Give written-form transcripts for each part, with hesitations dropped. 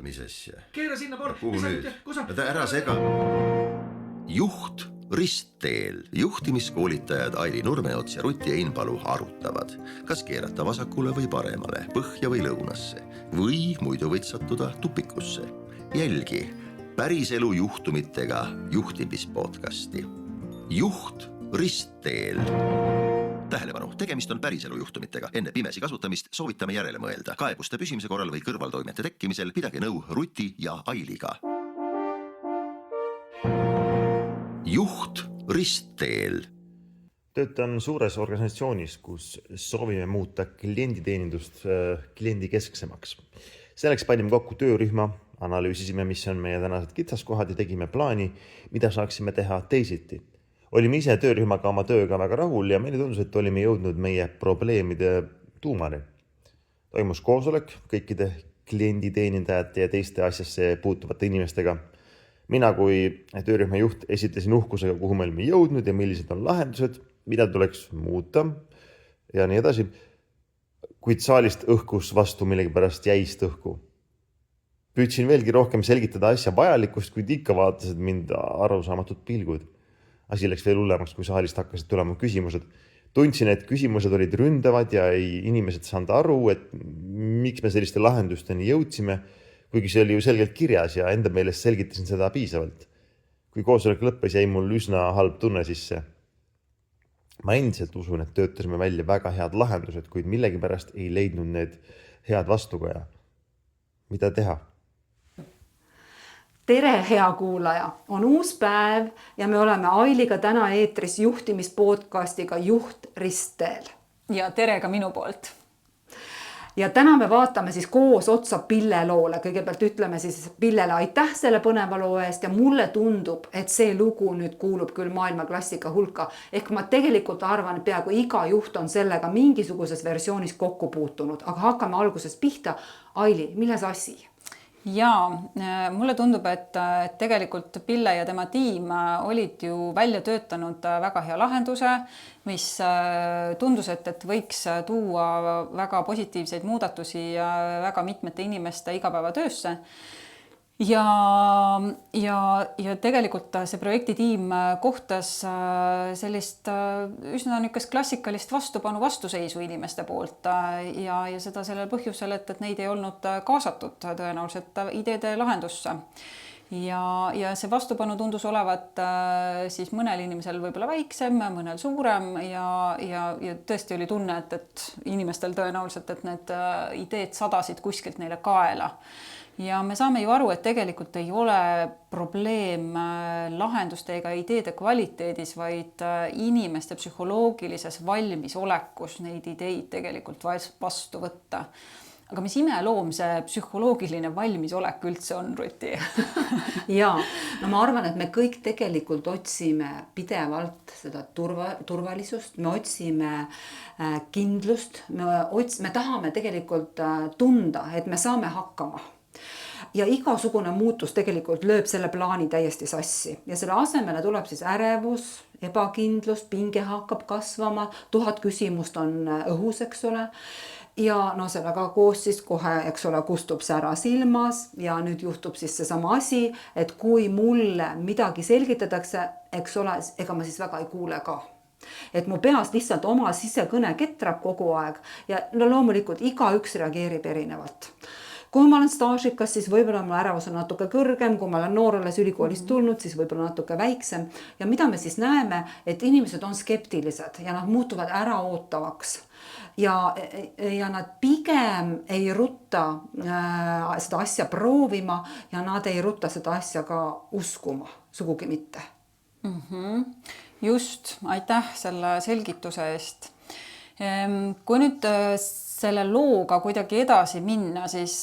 Mis asja? Keera sinna poole. Kuhu nüüd? Ära sega. Juht ristteel. Juhtimiskoolitajad Aili Nurmeots ja Ruti Einpalu arutavad, kas keerata vasakule või paremale, põhja või lõunasse või muidu võid sattuda tupikusse. Jälgi päriselu juhtumitega juhtimispodcasti. Juht ristteel. Tähelepanu, tegemist on päriselu juhtumitega. Enne pimesi kasutamist soovitame järele mõelda. Kaebuste püsimise korral või kõrvaltoimete tekkimisel pidage nõu Ruti ja Ailiga. Juht ristteel. Töötan suures organisatsioonis, kus soovime muuta klienditeenindust kliendikesksemaks. Selleks panime kokku töörühma, analüüsisime, mis on meie tänased kitsaskohad ja tegime plaani, mida saaksime teha teisiti. Olime ise töörühmaga oma tööga väga rahul ja meile tundus, et olime jõudnud meie probleemide tuumani. Toimus koosolek kõikide klienditeenindajate ja teiste asjasse puutuvate inimestega. Mina kui töörühma juht esitlesin uhkusega, kuhu me olime jõudnud ja millised on lahendused, mida tuleks muuta ja nii edasi. Kuid saalist õhkus vastu millegi pärast jäist õhku. Püüdsin veelgi rohkem selgitada asja vajalikkust, kuid ikka vaatasid mind arusaamatud pilgud. Asi läks veel hullemaks, kui saalist hakkasid tulema küsimused. Tundsin, et küsimused olid ründavad ja inimesed saanud aru, et miks me selliste lahendusteni jõudsime, kuigi see oli ju selgelt kirjas ja enda meelest selgitasin seda piisavalt. Kui koosolek lõppes, jäi mul üsna halb tunne sisse. Ma endiselt usun, et töötasime välja väga head lahendused, kuid millegi pärast ei leidnud need head vastukaja. Mida teha? Tere, hea kuulaja! On uus päev ja me oleme Ailiga täna eetris juhtimispodcastiga Juht ristteel. Ja tere ka minu poolt. Ja täna me vaatame siis koos otsa Pille loole. Kõigepealt ütleme siis Pillele aitäh selle põneva loo eest ja mulle tundub, et see lugu nüüd kuulub küll maailma klassika hulka. Ehk ma tegelikult arvan, et peaaegu iga juht on sellega mingisuguses versioonis kokku puutunud. Aga hakkame algusest pihta. Aili, milles asi? Jaa, mulle tundub, et tegelikult Pille ja tema tiim olid ju välja töötanud väga hea lahenduse, mis tundus, et võiks tuua väga positiivseid muudatusi väga mitmete inimeste igapäevatöösse. Ja tegelikult see projektitiim kohtas sellist üsna niisugust klassikalist vastupanu vastuseisu inimeste poolt ja seda sellel põhjusel, et neid ei olnud kaasatud tõenäoliselt ideede lahendusse. Ja see vastupanu tundus olevat siis mõnel inimesel võib-olla väiksem, mõnel suurem ja tõesti oli tunne, et inimestel tõenäoliselt, et need ideed sadasid kuskilt neile kaela. Ja me saame ju aru, et tegelikult ei ole probleem lahenduste ega ideede kvaliteedis, vaid inimeste psühholoogilises valmisolekus neid ideid tegelikult vastu võtta. Aga mis imeloom see psühholoogiline valmisolek üldse on, Ruti? Jaa, no ma arvan, et me kõik tegelikult otsime pidevalt seda turvalisust, me otsime kindlust, me tahame tegelikult tunda, et me saame hakkama. Ja igasugune muutus tegelikult lööb selle plaani täiesti sassi. Ja selle asemele tuleb siis ärevus, ebakindlus, pinge hakkab kasvama, 1000 küsimust on õhus, eks ole. Ja no sellega koos siis kohe, eks ole, kustub see ära silmas ja nüüd juhtub siis seesama asi, et kui mulle midagi selgitatakse, eks ole, ega ma siis väga ei kuule ka. Et mu peas lihtsalt oma sisekõne ketrab kogu aeg ja no loomulikult igaüks reageerib erinevalt. Kui ma olen staažikas, siis võib-olla mul ärevus on natuke kõrgem, kui ma olen noor alles ülikoolist tulnud, siis võib-olla natuke väiksem. Ja mida me siis näeme, et inimesed on skeptilised ja nad muutuvad ära ootavaks. Ja nad pigem ei rutta seda asja proovima ja nad ei rutta seda asja ka uskuma, sugugi mitte. Just, aitäh selle selgituse eest. Kui nüüd selle looga kuidagi edasi minna, siis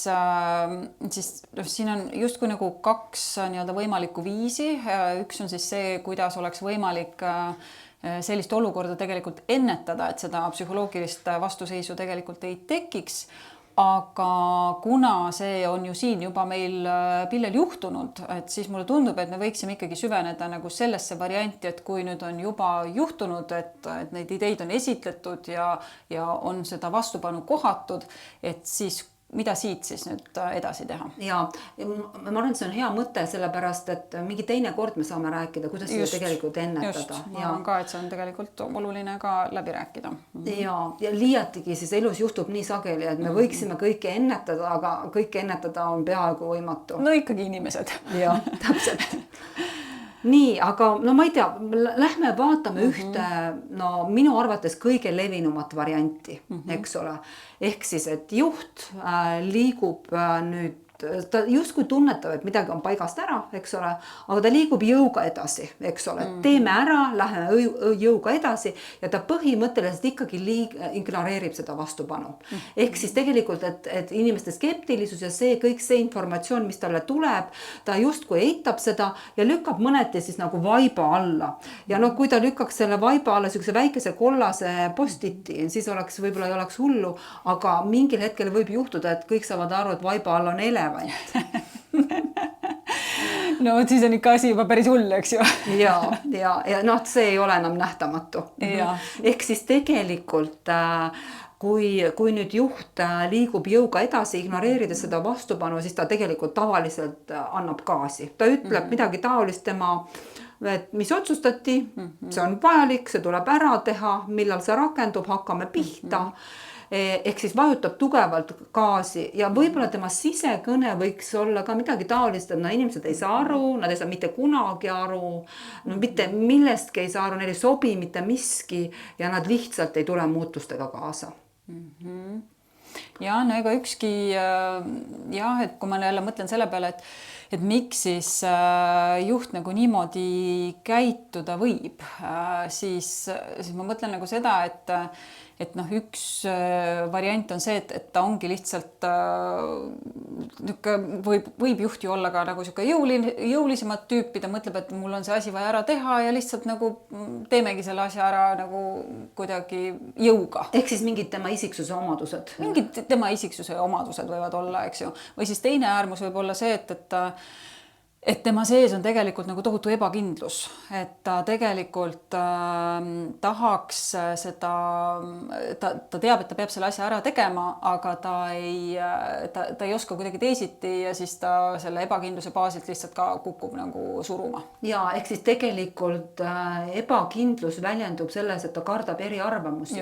siin on justkui nagu 2 võimalikku viisi. Üks on siis see, kuidas oleks võimalik sellist olukorda tegelikult ennetada, et seda psühholoogilist vastuseisu tegelikult ei tekiks. Aga kuna see on ju siin juba meil Pillel juhtunud, et siis mulle tundub, et me võiksime ikkagi süveneda nagu sellesse varianti, et kui nüüd on juba juhtunud, et neid ideid on esitletud ja on seda vastupanu kohatud, et siis mida siit siis nüüd edasi teha? Ja ma arvan, et see on hea mõte, sellepärast, et mingi teine kord me saame rääkida, kuidas seda tegelikult ennetada. Ma arvan ka, et see on tegelikult oluline ka läbi rääkida. Ja liiatigi siis elus juhtub nii sageli, et me võiksime kõike ennetada, aga kõike ennetada on peaaegu võimatu. No ikkagi inimesed. Ja, täpselt. Nii, aga no ma ei tea, lähme vaatame ühte, no minu arvates kõige levinumat varianti, eks ole. Ehk siis, et juht liigub nüüd, ta justkui tunnetab, et midagi on paigast ära, eks ole, aga ta liigub jõuga edasi, eks ole. Teeme ära, läheme jõuga edasi ja ta põhimõtteliselt ikkagi ignoreerib seda vastupanu. Ehk siis tegelikult, et inimeste skeptilisus ja kõik see informatsioon, mis talle tuleb, ta justkui eitab seda ja lükkab mõneti siis nagu vaiba alla. Ja no kui ta lükkaks selle vaiba alla sükse väikese kollase postiti, siis võib-olla ei oleks hullu, aga mingil hetkel võib juhtuda, et kõik saavad aru, et vaiba all on elevant. No siis on ikka asi juba päris hull, eks ju. ja noh, see ei ole enam nähtamatu. Ehk siis tegelikult kui nüüd juht liigub jõuga edasi, ignoreerides seda vastupanu, siis ta tegelikult tavaliselt annab gaasi. Ta ütleb midagi taolist tema, et mis otsustati, see on vajalik, see tuleb ära teha, millal see rakendub, hakkame pihta. Ehk siis vajutab tugevalt gaasi ja võib-olla tema sisekõne võiks olla ka midagi taolist, et inimesed ei saa aru, nad ei saa mitte kunagi aru, mitte millestki ei saa aru, neil ei sobi mitte miski ja nad lihtsalt ei tule muutustega kaasa. Ja no ega ükski et kui ma jälle mõtlen selle peale, et miks siis juht nagu niimoodi käituda võib, siis ma mõtlen nagu seda, et noh, üks variant on see, et ta ongi lihtsalt võib juht ju olla ka nagu jõulisemat tüüpi, ta mõtleb, et mul on see asi vaja ära teha ja lihtsalt nagu teemegi selle asja ära nagu kuidagi jõuga. Ehk siis mingid tema isiksuse omadused. Mingid tema isiksuse omadused võivad olla, eks ju. Või siis teine äärmus võib olla see, et tema sees on tegelikult nagu tohutu ebakindlus, et ta tegelikult tahaks seda, ta teab, et ta peab selle asja ära tegema, aga ta ei oska kuidagi teisiti ja siis ta selle ebakindluse baasilt lihtsalt ka kukub nagu suruma. Ja ehk siis tegelikult ebakindlus väljendub selles, et ta kardab eriarvamusi.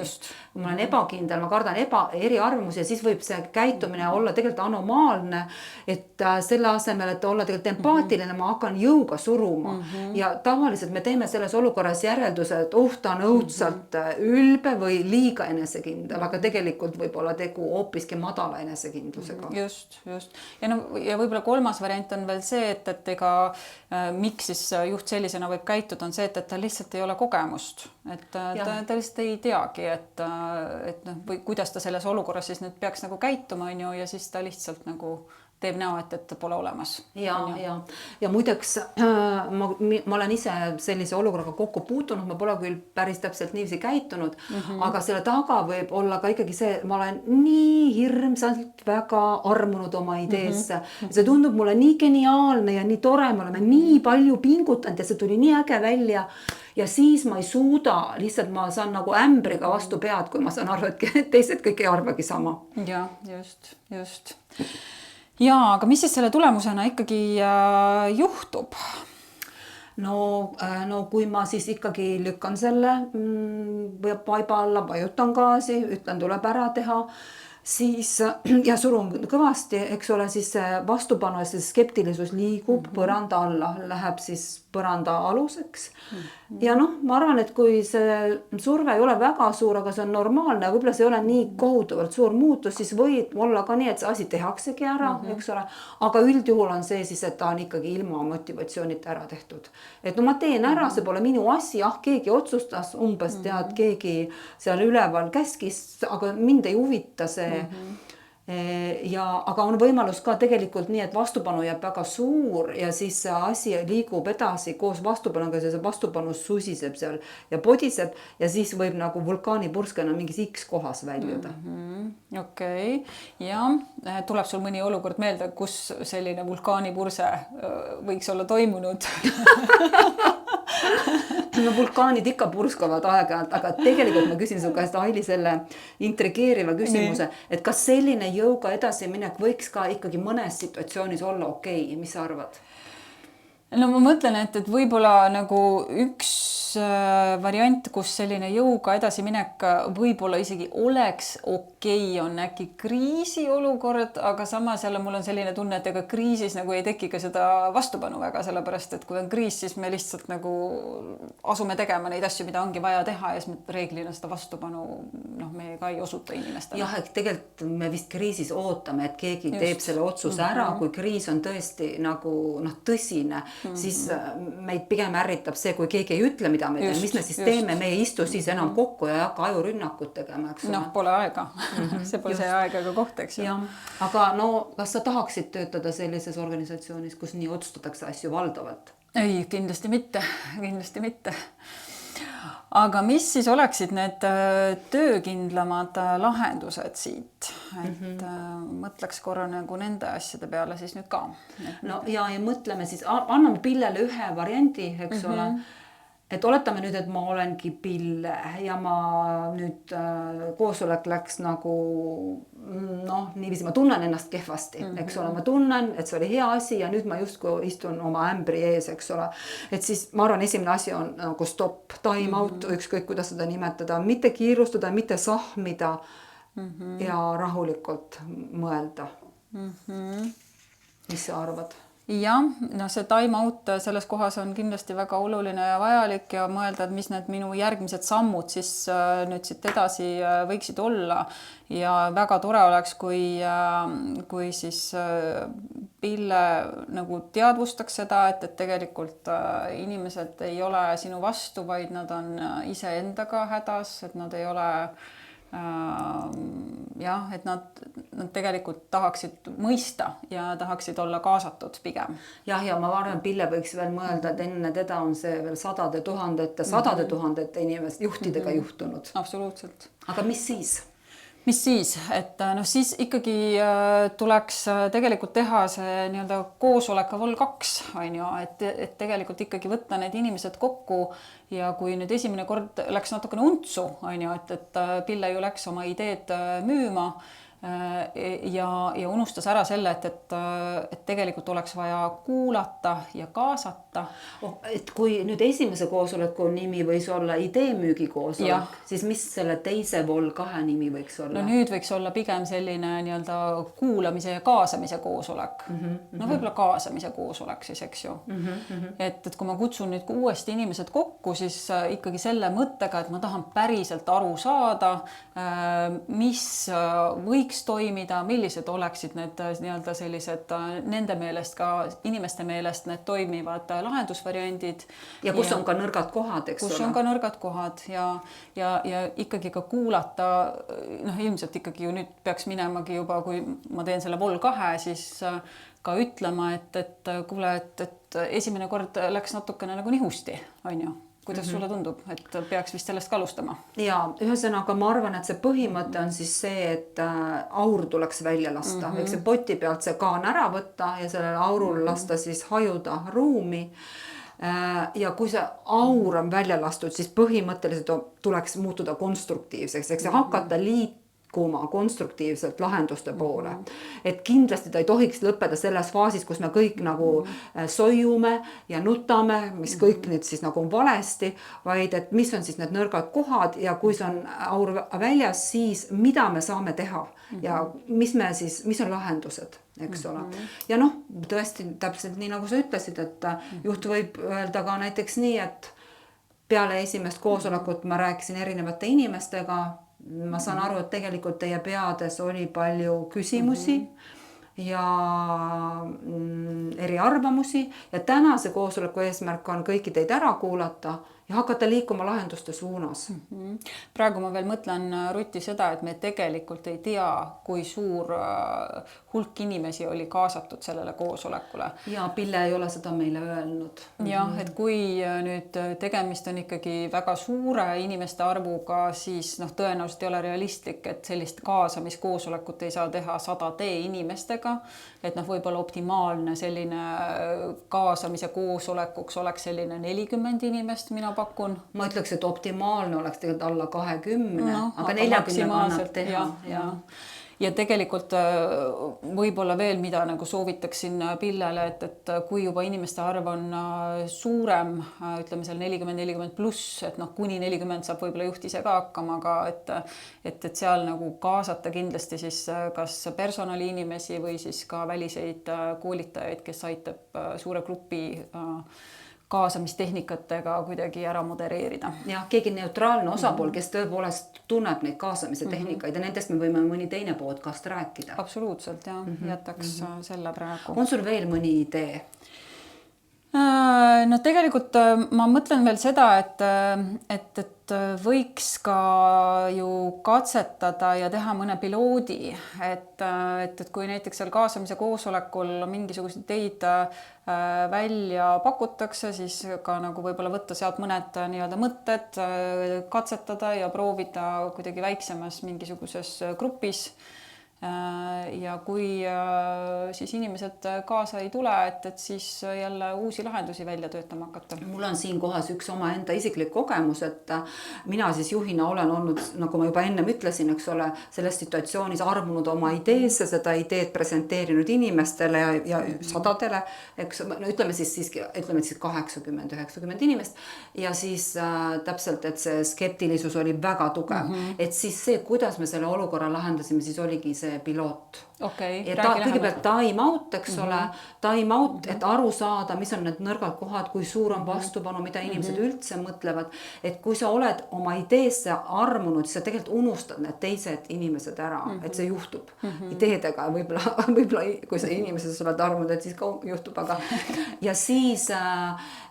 Kui ma olen ebakindel, ma kardan eriarvamusi ja siis võib see käitumine olla tegelikult anomaalne, et selle asemel, et olla tegelikult empaatiline, ma hakkan jõuga suruma ja tavaliselt me teeme selles olukorras järelduse, et ta on õudselt ülbe või liiga enesekindel, aga tegelikult võib olla tegu hoopiski madala enesekindlusega. Just. Ja võib-olla kolmas variant on veel see, et ega miks siis juht sellisena võib käituda, on see, et ta lihtsalt ei ole kogemust. Et ta lihtsalt ei teagi, et või kuidas ta selles olukorras siis nüüd peaks nagu käituma ja siis ta lihtsalt nagu teeb näo, et pole olemas. Ja muideks ma olen ise sellise olukorraga kokku puutunud, ma pole küll päris täpselt niiviisi käitunud, aga selle taga võib olla ka ikkagi see, ma olen nii hirmsalt väga armunud oma ideesse. See tundub mulle nii geniaalne ja nii tore, me oleme nii palju pingutanud ja see tuli nii äge välja ja siis ma ei suuda, lihtsalt ma saan nagu ämbriga vastu pead, kui ma saan aru, et teised kõik ei arvagi sama. Ja, just. Ja, aga mis siis selle tulemusena ikkagi juhtub? No kui ma siis ikkagi lükkan selle vaiba alla, vajutan gaasi, ütlen tuleb ära teha, siis ja surun kõvasti, eks ole, siis vastupanu ja siis skeptilisus liigub põranda alla, läheb siis põranda aluseks. Ja ma arvan, et kui see surve ei ole väga suur, aga see on normaalne, võib-olla see ei ole nii kohutavalt suur muutus, siis võib olla ka nii, et see asi tehaksegi ära, eks ole, aga üldjuhul on see siis, et ta on ikkagi ilma motivatsioonita ära tehtud. Et ma teen ära, see pole minu asi, keegi otsustas, umbes tead, keegi seal üleval käskis, aga mind ei huvita see. Aga on võimalus ka tegelikult nii, et vastupanu jääb väga suur ja siis see asi liigub edasi koos vastupanuga, see vastupanu susiseb seal ja podiseb ja siis võib nagu vulkaanipurskena mingis X kohas väljuda. Okei. Ja tuleb sul mõni olukord meelde, kus selline vulkaanipurse võiks olla toimunud? no vulkaanid ikka purskavad aeg-ajalt, aga tegelikult ma küsin su käest, Aili, selle intrigeeriva küsimuse, et kas selline jõuga edasiminek võiks ka ikkagi mõnes situatsioonis olla okei, mis sa arvad? No ma mõtlen, et võib-olla nagu üks variant, kus selline jõuga edasiminek võib-olla isegi oleks okei, on äkki kriisiolukord, aga samas jälle mul on selline tunne, et ega kriisis nagu ei teki ka seda vastupanu väga, sellepärast et kui on kriis, siis me lihtsalt nagu asume tegema neid asju, mida ongi vaja teha ja siis me reeglina seda vastupanu me ka ei osuta inimestele. Jah, et tegelikult me vist kriisis ootame, et keegi teeb selle otsuse ära, kui kriis on tõesti nagu tõsine, siis meid pigem ärritab see, kui keegi ei ütle, mida me teeme, mis me siis teeme, me ei istu siis enam kokku ja ei hakka ajurünnakut tegema, eks ole. Pole aega. See pole see aeg ega koht, eks ju. Aga kas sa tahaksid töötada sellises organisatsioonis, kus nii otsustatakse asju valdavalt? Ei, kindlasti mitte. Aga mis siis oleksid need töökindlamad lahendused siit? Et mõtleks korra nagu nende asjade peale siis nüüd ka. No ja mõtleme siis, anname Pillele ühe variandi, eks ole. Et oletame nüüd, et ma olengi Pille ja ma nüüd koosolek läks nagu niiviisi, ma tunnen ennast kehvasti, eks ole, ma tunnen, et see oli hea asi ja nüüd ma justkui istun oma ämbri ees, eks ole. Et siis ma arvan, esimene asi on nagu stop, time out, ükskõik kuidas seda nimetada, mitte kiirustada, mitte sahmida ja rahulikult mõelda. Mis sa arvad? Jah, see time out selles kohas on kindlasti väga oluline ja vajalik ja mõelda, et mis need minu järgmised sammud siis nüüd siit edasi võiksid olla ja väga tore oleks, kui siis Pille nagu teadvustaks seda, et tegelikult inimesed ei ole sinu vastu, vaid nad on iseendaga hädas, et nad ei ole et nad tegelikult tahaksid mõista ja tahaksid olla kaasatud pigem. Ja ma arvan, Pille võiks veel mõelda, et enne teda on see veel sadade tuhandete inimest juhtidega juhtunud. Absoluutselt. Aga mis siis? Mis siis? Et siis ikkagi tuleks tegelikult teha see nii-öelda koosoleka vol 2, on ju, et tegelikult ikkagi võtta need inimesed kokku ja kui nüüd esimene kord läks natukene untsu, on ju, et Pille ju läks oma ideed müüma ja unustas ära selle, et tegelikult oleks vaja kuulata ja kaasata. Et kui nüüd esimese koosoleku nimi võis olla ideemüügi koosolek, siis mis selle teise vol 2 nimi võiks olla? No nüüd võiks olla pigem selline nii-öelda kuulamise ja kaasamise koosolek. Võib-olla kaasamise koosolek siis, eks ju. Et kui ma kutsun nüüd uuesti inimesed kokku, siis ikkagi selle mõttega, et ma tahan päriselt aru saada, mis võiks toimida, millised oleksid need nii-öelda sellised nende meelest ka inimeste meelest need toimivad lahendusvariandid. Ja kus on ka nõrgad kohad, eks ole? Kus on ka nõrgad kohad ja ikkagi ka kuulata, ilmselt ikkagi ju nüüd peaks minemagi juba, kui ma teen selle vol 2, siis ka ütlema, et kuule, et esimene kord läks natukene nagu nihusti, on ju. Kuidas sulle tundub, et peaks vist sellest ka alustama? Ja ühesõnaga ma arvan, et see põhimõte on siis see, et aur tuleks välja lasta. Eks see poti pealt see kaan ära võtta ja sellele aurul lasta siis hajuda ruumi. Ja kui see aur on välja lastud, siis põhimõtteliselt tuleks muutuda konstruktiivseks. Eks see hakata liituma konstruktiivselt lahenduste poole. Et kindlasti ta ei tohiks lõppeda selles faasis, kus me kõik nagu soiume ja nutame, mis kõik nüüd siis nagu on valesti, vaid et mis on siis need nõrgad kohad ja kui see on aur väljas, siis mida me saame teha ja mis on lahendused, eks ole. Ja tõesti täpselt nii nagu sa ütlesid, et juht võib öelda ka näiteks nii, et peale esimest koosolekut ma rääkisin erinevate inimestega. Ma saan aru, et tegelikult teie peades oli palju küsimusi ja eriarvamusi ja tänase koosoleku eesmärk on kõiki teid ära kuulata ja hakata liikuma lahenduste suunas. Praegu ma veel mõtlen, Ruti, seda, et me tegelikult ei tea, kui suur hulk inimesi oli kaasatud sellele koosolekule. Ja Pille ei ole seda meile öelnud. Jah, et kui nüüd tegemist on ikkagi väga suure inimeste arvuga, siis tõenäoliselt ei ole realistlik, et sellist kaasamiskoosolekut ei saa teha 100 inimestega, et võib-olla optimaalne selline kaasamise koosolekuks oleks selline 40 inimest, mina pakun. Ma ütleks, et optimaalne oleks tegelikult alla 20, aga 40 annab teha. Ja tegelikult võib-olla veel, mida soovitaksin Pillele, et kui juba inimeste arv on suurem, ütleme seal 40 pluss, et kuni 40 saab võib-olla juht ise ka hakkama, aga et seal kaasata kindlasti siis kas personali inimesi või siis ka väliseid koolitajaid, kes aitab suure grupi kaasamistehnikatega kuidagi ära modereerida. Jah, keegi neutraalne osapool, kes tõepoolest tunneb neid kaasamise tehnikaid ja nendest me võime mõni teine podcast rääkida. Absoluutselt, jah. Jätaks selle praegu. On sul veel mõni idee? No tegelikult ma mõtlen veel seda, et võiks ka ju katsetada ja teha mõne piloodi, et kui näiteks seal kaasamise koosolekul mingisuguseid ideid välja pakutakse, siis ka võib-olla võtta sealt mõned nii-öelda mõtted, katsetada ja proovida kuidagi väiksemas mingisuguses grupis. Ja kui siis inimesed kaasa ei tule, et siis jälle uusi lahendusi välja töötama hakata. Mul on siin kohas üks oma enda isiklik kogemus, et mina siis juhina olen olnud, nagu ma juba ennem ütlesin, eks ole, selles situatsioonis armunud oma ideesse, seda ideed presenteerinud inimestele ja sadadele, eks ütleme siis 80-90 inimest ja siis täpselt, et see skeptilisus oli väga tugev, et siis see, kuidas me selle olukorra lahendasime, siis oligi see piloot. Kõigepealt time out, eks ole, time out, et aru saada, mis on need nõrgad kohad, kui suur on vastupanu, mida inimesed üldse mõtlevad, et kui sa oled oma ideesse armunud, siis sa tegelikult unustad need teised inimesed ära, et see juhtub ideedega, võib-olla kui sa inimeses oled armunud, et siis ka juhtub, aga ja siis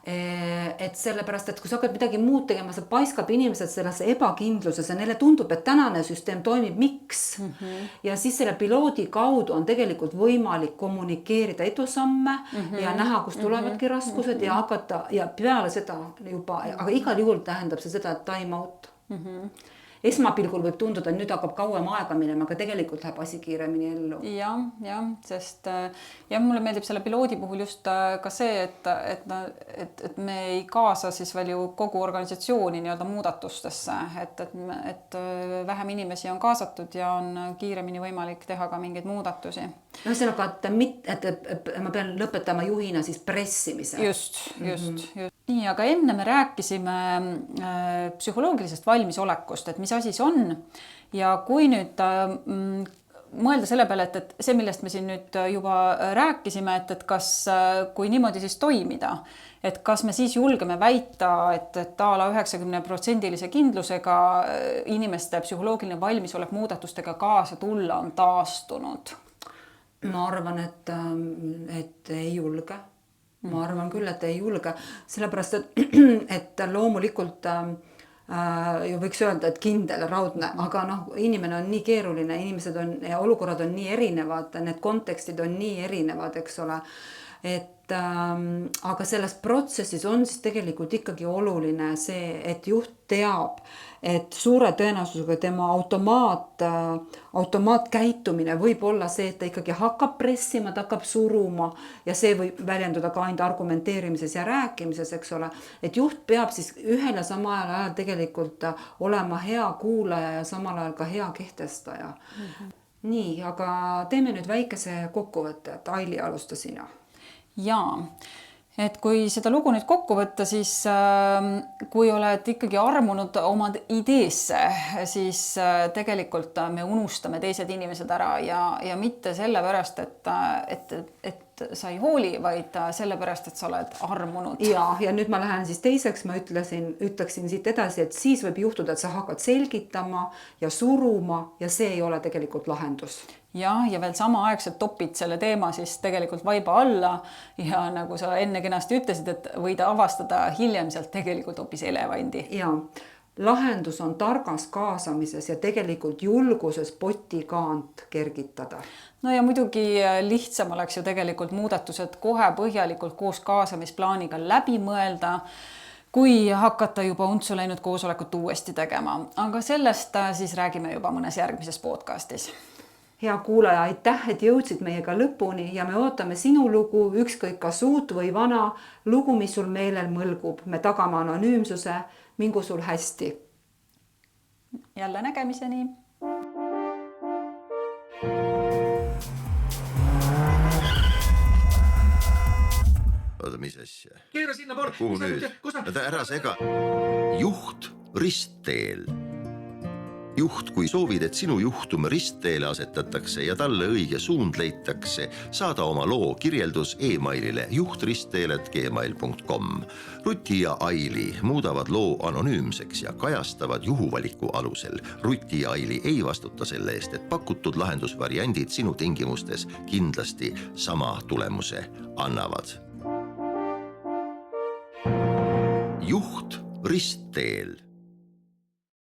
et sellepärast, et kui sa hakkad midagi muud tegema, sa paiskab inimesed sellesse ebakindluses ja neile tundub, et tänane süsteem toimib, miks ja siis selle piloodi kaudu on tegelikult võimalik kommunikeerida edusamme ja näha, kus tulevadki raskused ja hakata ja peale seda juba, aga igal juhul tähendab see seda, et time out. Esmapilgul võib tunduda, et nüüd hakkab kauem aega minema, aga tegelikult läheb asi kiiremini ellu. Ja, sest mulle meeldib selle piloodi puhul just ka see, et me ei kaasa siis veel ju kogu organisatsiooni nii-öelda muudatustesse, et vähem inimesi on kaasatud ja on kiiremini võimalik teha ka mingeid muudatusi. Ühesõnaga, et ma pean lõpetama juhina siis pressimise. Just. Nii, aga enne me rääkisime psühholoogilisest valmisolekust, et mis asi see on ja kui nüüd mõelda selle peale, et see, millest me siin nüüd juba rääkisime, et kas, kui niimoodi siis toimida, et kas me siis julgeme väita, et ala 90% kindlusega inimeste psühholoogiline valmisolek muudatustega kaasa tulla on taastunud? Ma arvan, et ei julge. Ma arvan küll, et ei julge, sellepärast, et loomulikult ju võiks öelda, et kindel, raudne, aga inimene on nii keeruline, inimesed on ja olukorrad on nii erinevad, need kontekstid on nii erinevad, eks ole, et aga selles protsessis on siis tegelikult ikkagi oluline see, et juht teab, et suure tõenäosusega tema automaatkäitumine võib olla see, et ta ikkagi hakkab pressima, ta hakkab suruma ja see võib väljenduda ka ainult argumenteerimises ja rääkimises, eks ole, et juht peab siis ühel ja samal ajal tegelikult olema hea kuulaja ja samal ajal ka hea kehtestaja. Nii, aga teeme nüüd väikese kokkuvõtte, et Aili alusta sina. Jaa, et kui seda lugu nüüd kokku võtta, siis kui oled ikkagi armunud oma ideesse, siis tegelikult me unustame teised inimesed ära ja mitte sellepärast, et et sa ei hooli, vaid sellepärast, et sa oled armunud. Ja nüüd ma lähen siis teiseks, ma ütleksin siit edasi, et siis võib juhtuda, et sa hakkad selgitama ja suruma ja see ei ole tegelikult lahendus. Ja veel samaaegselt topid selle teema siis tegelikult vaiba alla ja nagu sa enne kenasti ütlesid, et võid avastada hiljem sealt tegelikult hoopis elevandi. Ja lahendus on targas kaasamises ja tegelikult julguses potikaant kergitada. No ja muidugi lihtsam oleks ju tegelikult muudatused kohe põhjalikult koos kaasamisplaaniga läbi mõelda, kui hakata juba untsu läinud koosolekut uuesti tegema. Aga sellest siis räägime juba mõnes järgmises podcastis. Hea kuulaja, aitäh, et jõudsid meiega lõpuni ja me ootame sinu lugu, ükskõik kas uut või vana, lugu, mis sul meelel mõlgub. Me tagame anonüümsuse, mingu sul hästi. Jälle nägemiseni. Oota, mis asja? Keera sinna poole. Kuhu nüüd? Ära sega. Juht ristteel. Juht, kui soovid, et sinu juhtum ristteele asetatakse ja talle õige suund leitakse, saada oma loo kirjeldus e-mailile juhtristteele@gmail.com. Ruti ja Aili muudavad loo anonüümseks ja kajastavad juhuvaliku alusel. Ruti ja Aili ei vastuta selle eest, et pakutud lahendusvariandid sinu tingimustes kindlasti sama tulemuse annavad. Juht ristteel.